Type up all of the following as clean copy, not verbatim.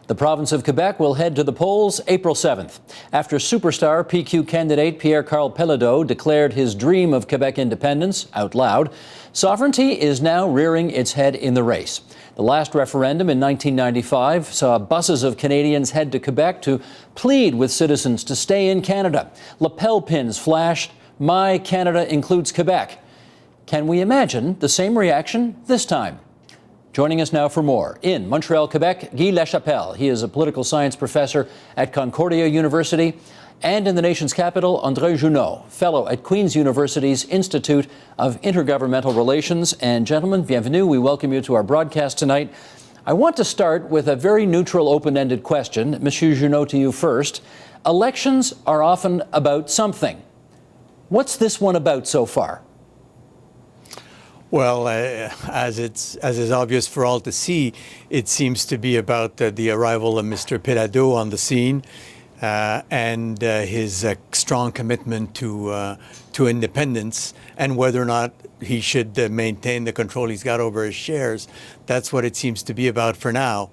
The province of Quebec will head to the polls April 7th. After superstar PQ candidate Pierre-Karl Péladeau declared his dream of Quebec independence out loud, sovereignty is now rearing its head in the race. The last referendum in 1995 saw buses of Canadians head to Quebec to plead with citizens to stay in Canada. Lapel pins flashed, "My Canada includes Quebec." Can we imagine the same reaction this time? Joining us now for more, in Montreal, Quebec, Guy Lachapelle. He is a political science professor at Concordia University, and in the nation's capital, André Juneau, fellow at Queen's University's Institute of Intergovernmental Relations. And gentlemen, bienvenue. We welcome you to our broadcast tonight. I want to start with a very neutral, open-ended question. Monsieur Juneau, to you first. Elections are often about something. What's this one about so far? Well, as is obvious for all to see, it seems to be about the arrival of Mr. Péladeau on the scene and his strong commitment to independence, and whether or not he should maintain the control he's got over his shares. That's what it seems to be about for now.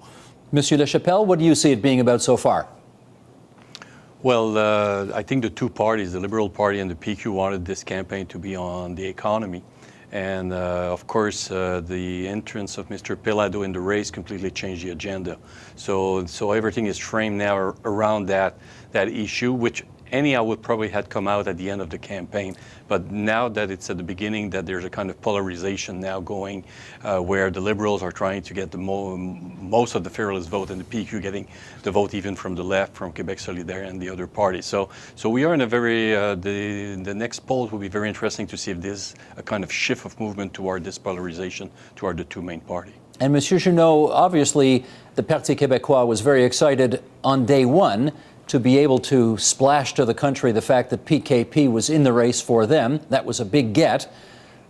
Monsieur Lachapelle, what do you see it being about so far? Well, I think the two parties, the Liberal Party and the PQ, wanted this campaign to be on the economy. And of course, the entrance of Mr. Péladeau in the race completely changed the agenda. So everything is framed now around that issue, which anyhow would probably had come out at the end of the campaign. But now that it's at the beginning, that there's a kind of polarization now going, where the Liberals are trying to get the most of the Federalist vote, and the PQ getting the vote even from the left, from Quebec Solidaire and the other parties. So we are in a very, the next polls will be very interesting to see if there's a kind of shift of movement toward this polarization, toward the two main parties. And Monsieur Juneau, obviously the Parti Québécois was very excited on day one to be able to splash to the country the fact that PKP was in the race for them. That was a big get.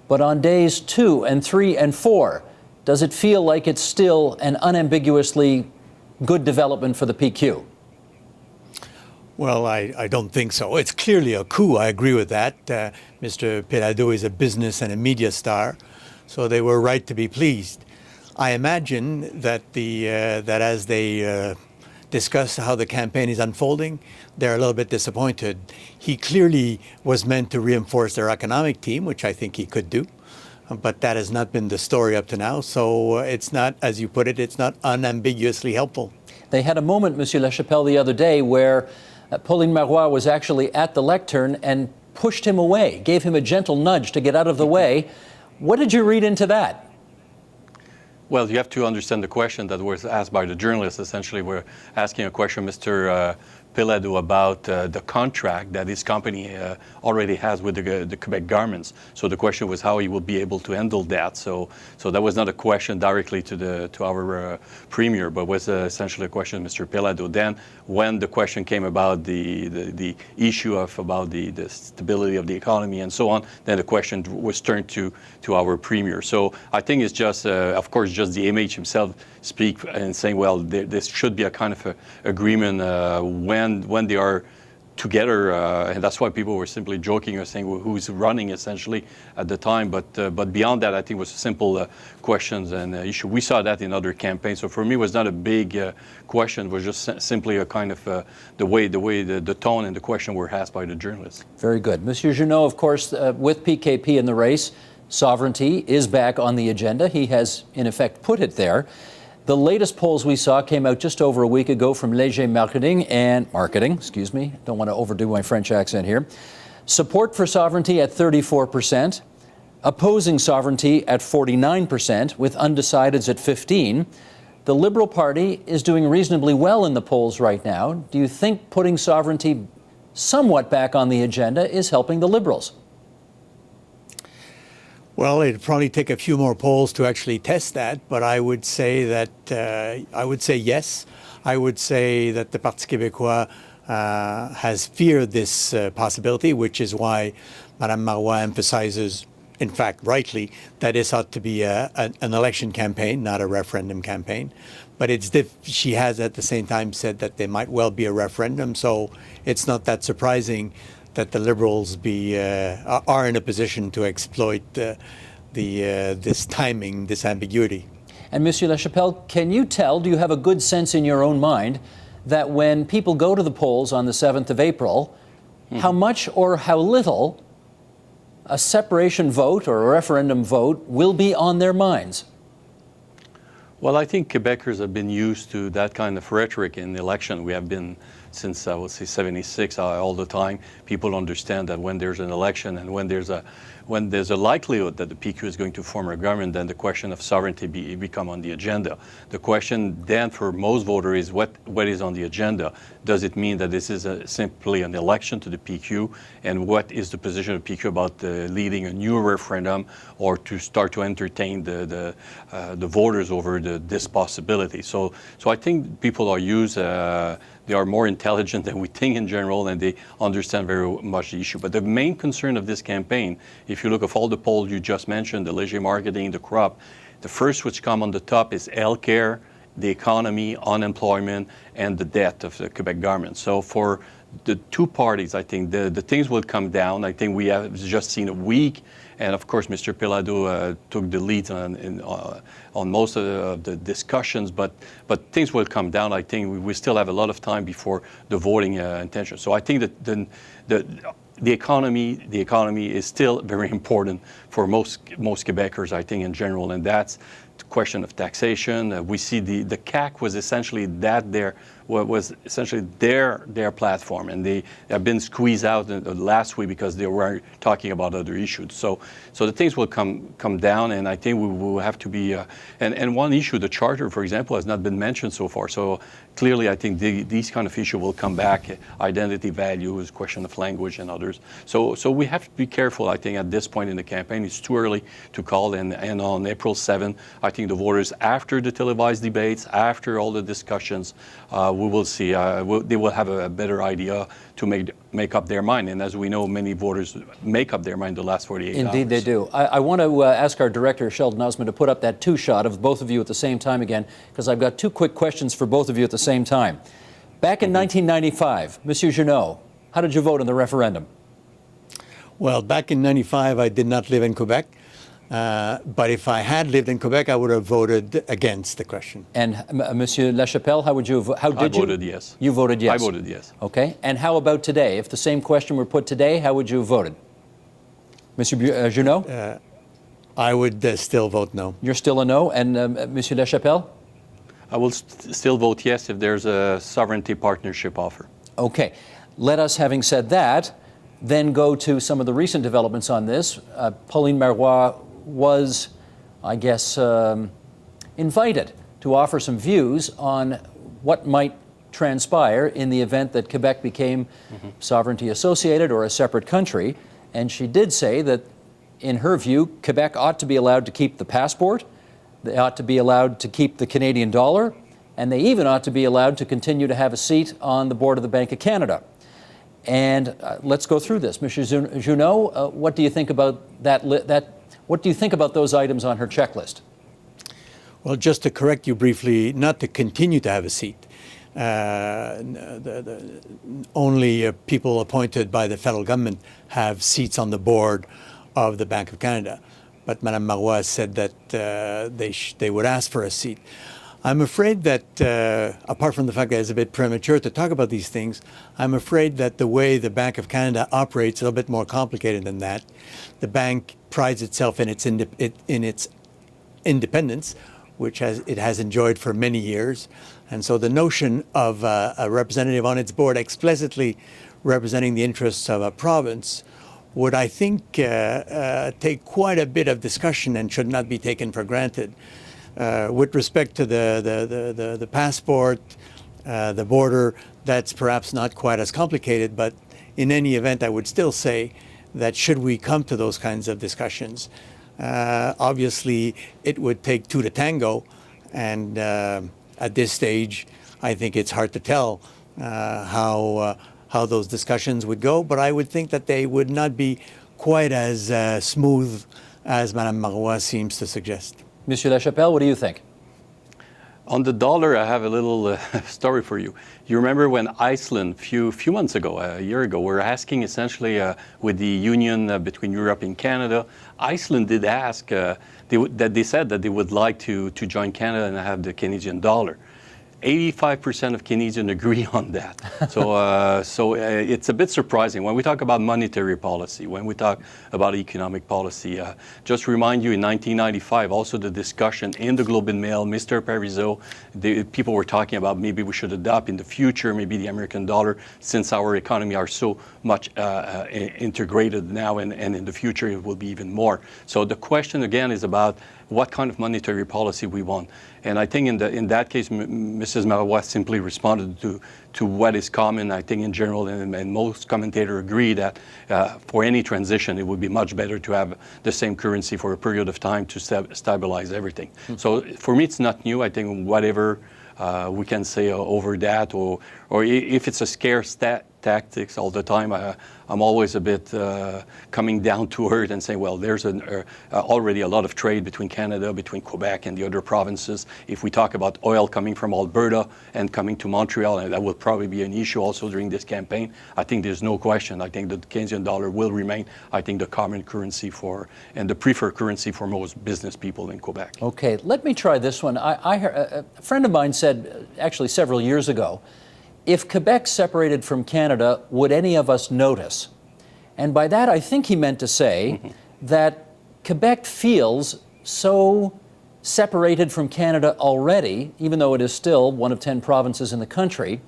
But on days 2 and 3 and 4, does it feel like it's still an unambiguously good development for the PQ? Well, I don't think so. It's clearly a coup. I agree with that. Mr. Péladeau is a business and a media star, so they were right to be pleased. I imagine that that as they discuss how the campaign is unfolding, they're a little bit disappointed. He clearly was meant to reinforce their economic team, which I think he could do, but that has not been the story up to now. So it's not, as you put it, it's not unambiguously helpful. They had a moment, Monsieur Lachapelle, the other day where Pauline Marois was actually at the lectern and pushed him away, gave him a gentle nudge to get out of the way. What did you read into that? Well, you have to understand the question that was asked by the journalists. Essentially, we're asking a question, Mr. Péladeau, about the contract that his company already has with the Quebec governments. So the question was how he will be able to handle that. So that was not a question directly to our premier, but was essentially a question of Mr. Péladeau. Then, when the question came about the issue about the stability of the economy and so on, then the question was turned to our premier. So I think it's just, of course, just the image himself speak and saying, well, there should be a kind of agreement when they are together, and that's why people were simply joking or saying, well, who's running essentially at the time. But beyond that, I think it was simple questions and issue. We saw that in other campaigns. So for me, it was not a big question. It was just simply a kind of the tone and the question were asked by the journalists. Very good. Monsieur Juneau, of course, with PKP in the race, sovereignty is back on the agenda. He has, in effect, put it there. The latest polls we saw came out just over a week ago from Léger Marketing, don't want to overdo my French accent here. Support for sovereignty at 34%, opposing sovereignty at 49%, with undecideds at 15%. The Liberal Party is doing reasonably well in the polls right now. Do you think putting sovereignty somewhat back on the agenda is helping the Liberals? Well, it'd probably take a few more polls to actually test that, but I would say that, yes. I would say that the Parti Québécois has feared this possibility, which is why Madame Marois emphasizes, in fact, rightly, that this ought to be an election campaign, not a referendum campaign. But she has at the same time said that there might well be a referendum, so it's not that surprising that the Liberals are in a position to exploit this timing, this ambiguity. And Monsieur Lachapelle, can you tell, do you have a good sense in your own mind that when people go to the polls on the 7th of April, how much or how little a separation vote or a referendum vote will be on their minds? Well, I think Quebeckers have been used to that kind of rhetoric in the election. We have been since, I would say, 76 all the time. People understand that when there's an election and when there's a likelihood that the PQ is going to form a government, then the question of sovereignty become on the agenda. The question then for most voters is what is on the agenda? Does it mean that this is simply an election to the PQ? And what is the position of PQ about leading a new referendum, or to start to entertain the voters over this possibility? So I think people are used. They are more intelligent than we think in general, and they understand very much the issue. But the main concern of this campaign, if you look at all the polls you just mentioned, the leisure marketing, the crop, the first which come on the top is healthcare, the economy, unemployment, and the debt of the Quebec government. So for the two parties, I think the things will come down. I think we have just seen a week, and of course, Mr. Paikin took the lead on most of the discussions. But things will come down. I think we still have a lot of time before the voting intention. So I think that the economy is still very important for most Quebecers, I think, in general, and that's the question of taxation. We see the CAQ was essentially was essentially their platform, and they have been squeezed out last week because they were talking about other issues. So the things will come down, and I think we will have to be. And one issue, the charter, for example, has not been mentioned so far. So clearly, I think these kind of issues will come back. Identity, values, question of language, and others. So we have to be careful. I think at this point in the campaign, it's too early to call. And on April 7th, I think the voters, after the televised debates, after all the discussions, we will see. They will have a better idea to make up their mind. And as we know, many voters make up their mind the last 48 hours. Indeed, they do. I want to ask our director, Sheldon Osmond, to put up that two-shot of both of you at the same time again, because I've got two quick questions for both of you at the same time. Back in 1995, Monsieur Juneau, how did you vote in the referendum? Well, back in 95, I did not live in Quebec. But if I had lived in Quebec, I would have voted against the question. And Monsieur Lachapelle, how did you? I voted yes. You voted yes. I voted yes. Okay. And how about today? If the same question were put today, how would you have voted? Monsieur Juneau? I would still vote no. You're still a no. And Monsieur Lachapelle? I will still vote yes if there's a sovereignty partnership offer. Okay. Let us, having said that, then go to some of the recent developments on this. Pauline Marois was, I guess, invited to offer some views on what might transpire in the event that Quebec became sovereignty associated or a separate country. And she did say that, in her view, Quebec ought to be allowed to keep the passport, they ought to be allowed to keep the Canadian dollar, and they even ought to be allowed to continue to have a seat on the board of the Bank of Canada. And let's go through this. Monsieur Juneau, what do you think about what do you think about those items on her checklist? Well, just to correct you briefly, not to continue to have a seat. Only people appointed by the federal government have seats on the board of the Bank of Canada. But Madame Marois said that they would ask for a seat. I'm afraid that, apart from the fact that it's a bit premature to talk about these things, I'm afraid that the way the Bank of Canada operates is a little bit more complicated than that. The bank prides itself in its independence, which it has enjoyed for many years. And so the notion of a representative on its board explicitly representing the interests of a province would, I think, take quite a bit of discussion and should not be taken for granted. With respect to the passport, the border, that's perhaps not quite as complicated, but in any event, I would still say that should we come to those kinds of discussions, obviously it would take two to tango, and at this stage, I think it's hard to tell how those discussions would go, but I would think that they would not be quite as smooth as Madame Marois seems to suggest. Monsieur Lachapelle, what do you think? On the dollar, I have a little story for you. You remember when Iceland, few months ago, a year ago, were asking essentially with the union between Europe and Canada, Iceland did ask that they said that they would like to join Canada and have the Canadian dollar. 85% of Canadians agree on that. So it's a bit surprising. When we talk about monetary policy, when we talk about economic policy, just remind you in 1995, also the discussion in the Globe and Mail, Mr. Parizeau, people were talking about maybe we should adopt in the future, maybe the American dollar, since our economy are so much integrated now and in the future it will be even more. So the question again is about what kind of monetary policy we want. And I think in that case, Mrs. Marois simply responded to what is common. I think in general, and most commentators agree that for any transition, it would be much better to have the same currency for a period of time to stabilize everything. Mm-hmm. So for me, it's not new. I think whatever we can say over that, or if it's a scarce tactics all the time, I'm always a bit coming down to earth and saying, well, there's already a lot of trade between Canada, between Quebec and the other provinces. If we talk about oil coming from Alberta and coming to Montreal, and that will probably be an issue also during this campaign, I think there's no question. I think the Canadian dollar will remain, I think, the common currency and the preferred currency for most business people in Quebec. Okay, let me try this one. I heard, a friend of mine said, actually several years ago, if Quebec separated from Canada, would any of us notice? And by that, I think he meant to say that Quebec feels so separated from Canada already, even though it is still one of 10 provinces in the country,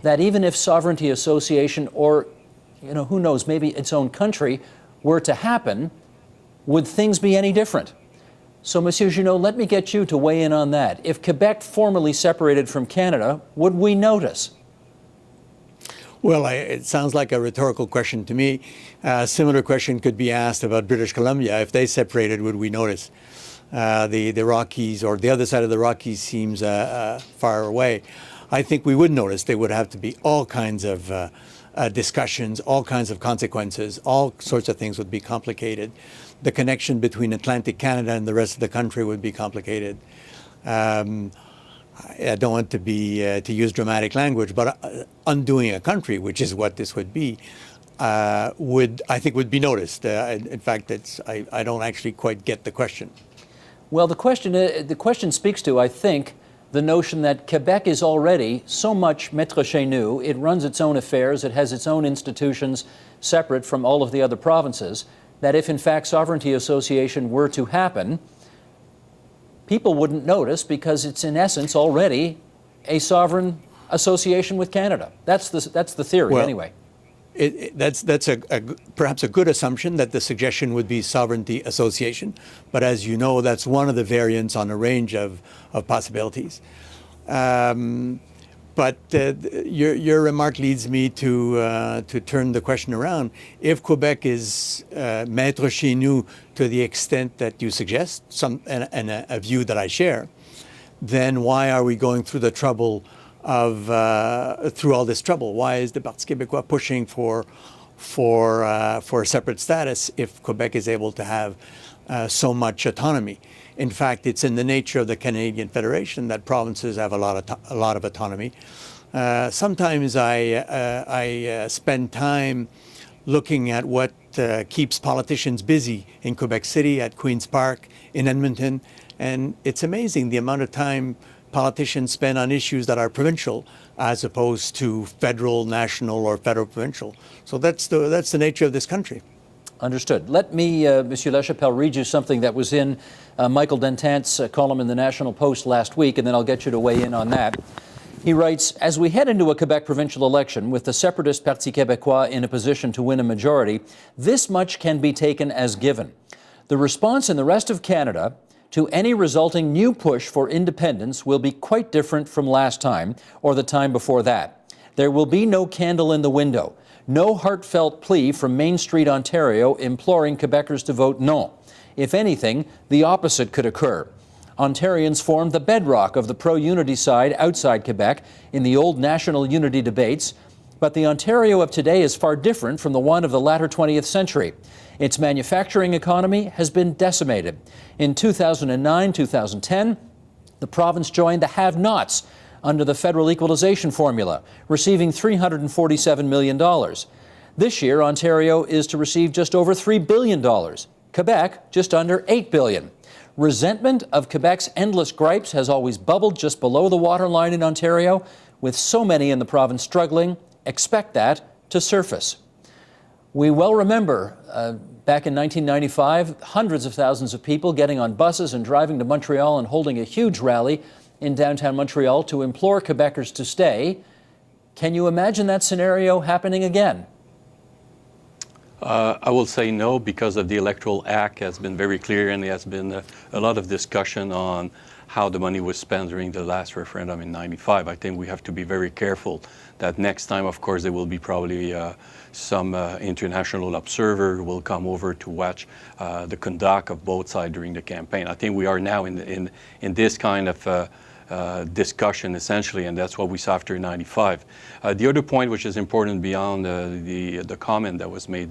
that even if sovereignty association or, who knows, maybe its own country were to happen, would things be any different? So, Monsieur Juneau, let me get you to weigh in on that. If Quebec formally separated from Canada, would we notice? Well, it sounds like a rhetorical question to me. A similar question could be asked about British Columbia. If they separated, would we notice? The Rockies, or the other side of the Rockies, seems far away. I think we would notice. There would have to be all kinds of discussions, all kinds of consequences, all sorts of things would be complicated. The connection between Atlantic Canada and the rest of the country would be complicated. I don't want to use dramatic language, but undoing a country, which is what this would be, I think would be noticed. In fact, I don't actually quite get the question. Well, the question speaks to, I think, the notion that Quebec is already so much maître chez nous. It runs its own affairs. It has its own institutions separate from all of the other provinces, that if in fact sovereignty association were to happen, people wouldn't notice because it's in essence already a sovereign association with Canada. That's the theory, anyway. That's perhaps a good assumption that the suggestion would be sovereignty association, but as you know, that's one of the variants on a range of possibilities. But your remark leads me to turn the question around. If Quebec is maître chez nous to the extent that you suggest, and a view that I share, then why are we going through the trouble through all this trouble? Why is the Parti Québécois pushing for a separate status if Quebec is able to have so much autonomy? In fact, it's in the nature of the Canadian Federation that provinces have a lot of autonomy. Sometimes I spend time looking at what keeps politicians busy in Quebec City, at Queen's Park, in Edmonton, and it's amazing the amount of time politicians spend on issues that are provincial as opposed to federal, national, or federal-provincial. So that's the nature of this country. Understood. Let me, Monsieur Lachapelle, read you something that was in Michael Dentant's column in the National Post last week, and then I'll get you to weigh in on that. He writes, as we head into a Quebec provincial election with the separatist Parti Québécois in a position to win a majority, this much can be taken as given. The response in the rest of Canada to any resulting new push for independence will be quite different from last time or the time before that. There will be no candle in the window. No heartfelt plea from Main Street, Ontario, imploring Quebeckers to vote no. If anything, the opposite could occur. Ontarians formed the bedrock of the pro-unity side outside Quebec in the old national unity debates, but the Ontario of today is far different from the one of the latter 20th century. Its manufacturing economy has been decimated. In 2009-2010, The province joined the have-nots under the federal equalization formula, receiving $347 million. This year, Ontario is to receive just over $3 billion. Quebec, just under $8 billion. Resentment of Quebec's endless gripes has always bubbled just below the waterline in Ontario. With so many in the province struggling, expect that to surface. We well remember back in 1995, hundreds of thousands of people getting on buses and driving to Montreal and holding a huge rally in downtown Montreal to implore Quebeckers to stay. Can you imagine that scenario happening again? I will say no, because of the Electoral Act has been very clear, and there has been a lot of discussion on how the money was spent during the last referendum in '95. I think we have to be very careful that next time, of course, there will be probably some international observer who will come over to watch the conduct of both sides during the campaign. I think we are now in this kind of discussion, essentially, and that's what we saw after '95. The other point, which is important beyond the comment that was made,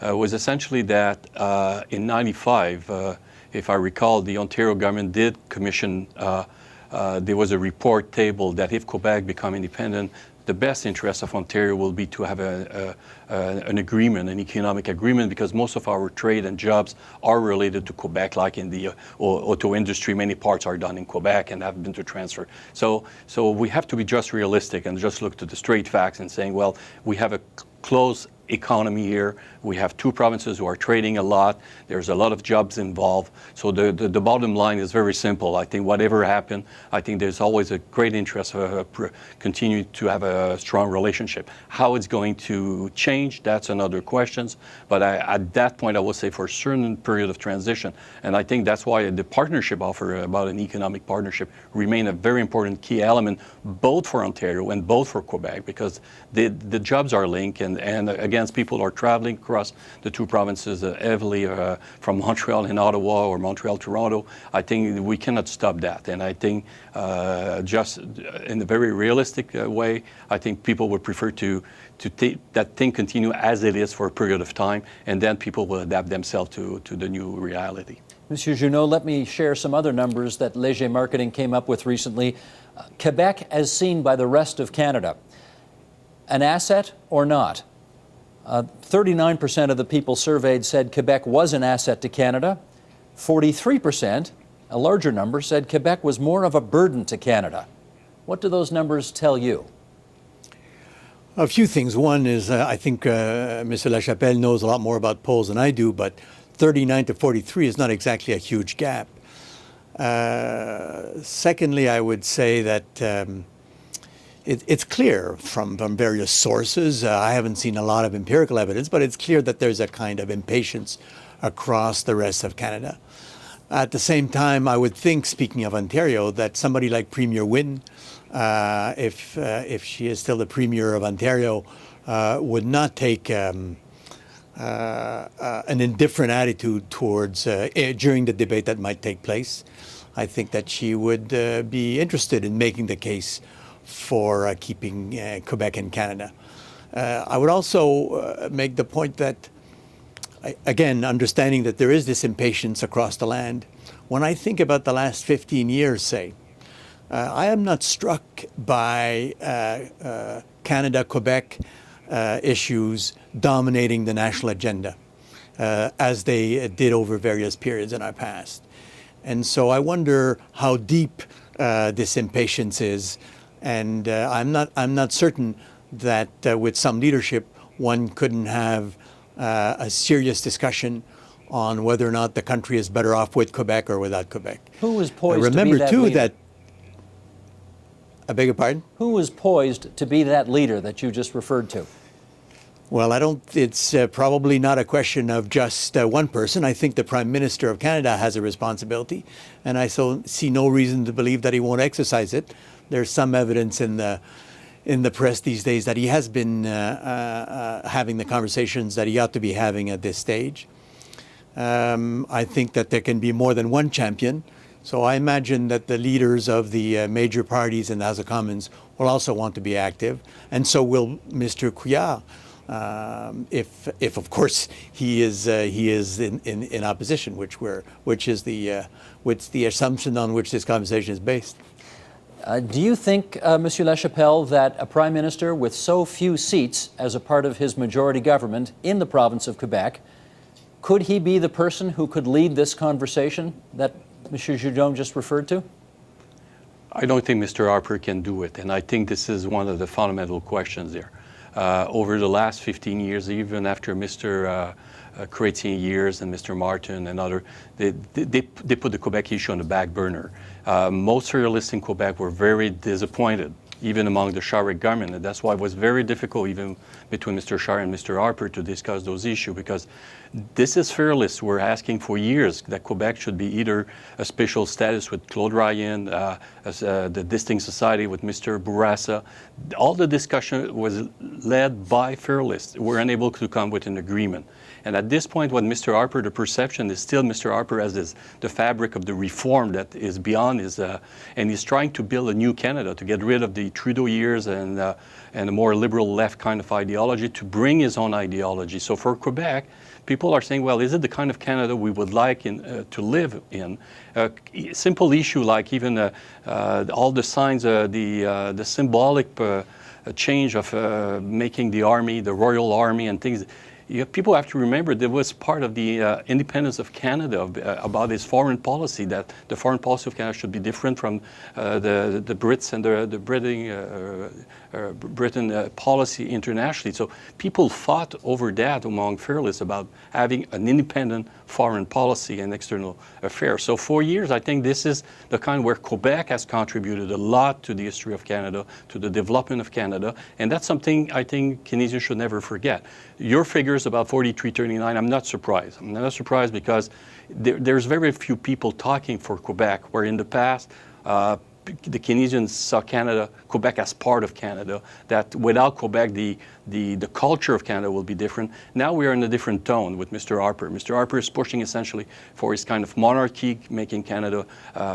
was essentially that in '95, if I recall, the Ontario government did commission, there was a report tabled that if Quebec become independent, the best interest of Ontario will be to have an agreement, an economic agreement, because most of our trade and jobs are related to Quebec, like in the auto industry. Many parts are done in Quebec and have been to transfer. So we have to be just realistic and just look to the straight facts and saying, well, we have a close economy here. We have two provinces who are trading a lot. There's a lot of jobs involved. So the bottom line is very simple. I think whatever happened, I think there's always a great interest of continue to have a strong relationship. How it's going to change, that's another question. But at that point, I will say for a certain period of transition, and I think that's why the partnership offer about an economic partnership remain a very important key element, both for Ontario and both for Quebec, because the jobs are linked, and again, people are traveling across the two provinces heavily from Montreal and Ottawa or Montreal, Toronto. I think we cannot stop that. And I think just in a very realistic way, I think people would prefer to take that thing continue as it is for a period of time, and then people will adapt themselves to the new reality. Monsieur Juneau, let me share some other numbers that Léger Marketing came up with recently. Quebec as seen by the rest of Canada. An asset or not? 39% of the people surveyed said Quebec was an asset to Canada. 43%, a larger number, said Quebec was more of a burden to Canada. What do those numbers tell you? A few things. One is I think Mr. Lachapelle knows a lot more about polls than I do, but 39 to 43 is not exactly a huge gap. Secondly, I would say that it's clear from various sources. I haven't seen a lot of empirical evidence, but it's clear that there's a kind of impatience across the rest of Canada. At the same time, I would think, speaking of Ontario, that somebody like Premier Wynne, if she is still the Premier of Ontario, would not take an indifferent attitude towards during the debate that might take place. I think that she would be interested in making the case for keeping Quebec in Canada. I would also make the point that, again, understanding that there is this impatience across the land, when I think about the last 15 years, say, I am not struck by Canada-Quebec issues dominating the national agenda as they did over various periods in our past. And so I wonder how deep this impatience is. And I'm not certain that with some leadership, one couldn't have a serious discussion on whether or not the country is better off with Quebec or without Quebec. Who was poised Remember to be that too leader? that. I beg your pardon? Who was poised to be that leader that you just referred to? Well, it's probably not a question of just one person. I think the Prime Minister of Canada has a responsibility, and I see no reason to believe that he won't exercise it. There's some evidence in the press these days that he has been having the conversations that he ought to be having at this stage. I think that there can be more than one champion. So I imagine that the leaders of the major parties in the House of Commons will also want to be active, and so will Mr. Couillard. if of course he is in opposition, which is the assumption on which this conversation is based. Do you think, Monsieur Lachapelle, that a prime minister with so few seats as a part of his majority government in the province of Quebec, could he be the person who could lead this conversation that Monsieur Juneau just referred to? I don't think Mr. Harper can do it, and I think this is one of the fundamental questions there. Over the last 15 years, even after Mr. Chrétien years and Mr. Martin and other, they put the Quebec issue on the back burner. Most federalists in Quebec were very disappointed, even among the Charest government, and that's why it was very difficult even between Mr. Charest and Mr. Harper to discuss those issues, because this is federalists who were asking for years that Quebec should be either a special status with Claude Ryan, the Distinct Society with Mr. Bourassa. All the discussion was led by federalists who were unable to come with an agreement. And at this point, when Mr. Harper, the perception is still Mr. Harper as the fabric of the reform that is beyond his, and he's trying to build a new Canada, to get rid of the Trudeau years and a more liberal left kind of ideology, to bring his own ideology. So for Quebec, people are saying, well, is it the kind of Canada we would like to live in? Simple issue like even all the signs, the symbolic change of making the army, the Royal Army and things. People have to remember there was part of the independence of Canada about its foreign policy, that the foreign policy of Canada should be different from the Brits and the Britain policy internationally. So people fought over that among federalists about having an independent foreign policy and external affairs. So for years, I think this is the kind where Quebec has contributed a lot to the history of Canada, to the development of Canada, and that's something I think Canadians should never forget. Your figures about 43-39, I'm not surprised. I'm not surprised because there's very few people talking for Quebec, where in the past, the Canadians saw Quebec as part of Canada, that without Quebec, the culture of Canada will be different. Now we are in a different tone with Mr. Harper. Mr. Harper is pushing essentially for his kind of monarchy, making Canada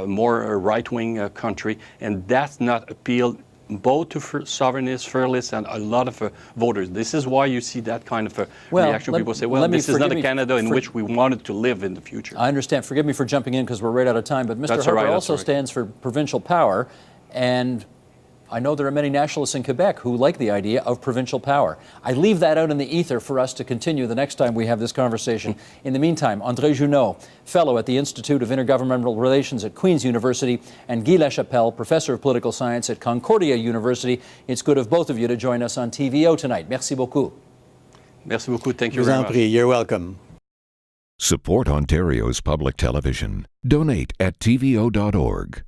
more a right-wing country, and that's not appealed both to sovereignists, federalists, and a lot of voters. This is why you see that kind of reaction. People say, well, this is not a Canada in which we wanted to live in the future. I understand. Forgive me for jumping in because we're right out of time, but Mr. Harper also stands for provincial power, and I know there are many nationalists in Quebec who like the idea of provincial power. I leave that out in the ether for us to continue the next time we have this conversation. In the meantime, André Juneau, fellow at the Institute of Intergovernmental Relations at Queen's University, and Guy Lachapelle, professor of political science at Concordia University. It's good of both of you to join us on TVO tonight. Merci beaucoup. Merci beaucoup. Thank you very much. You're welcome. Support Ontario's public television. Donate at tvo.org.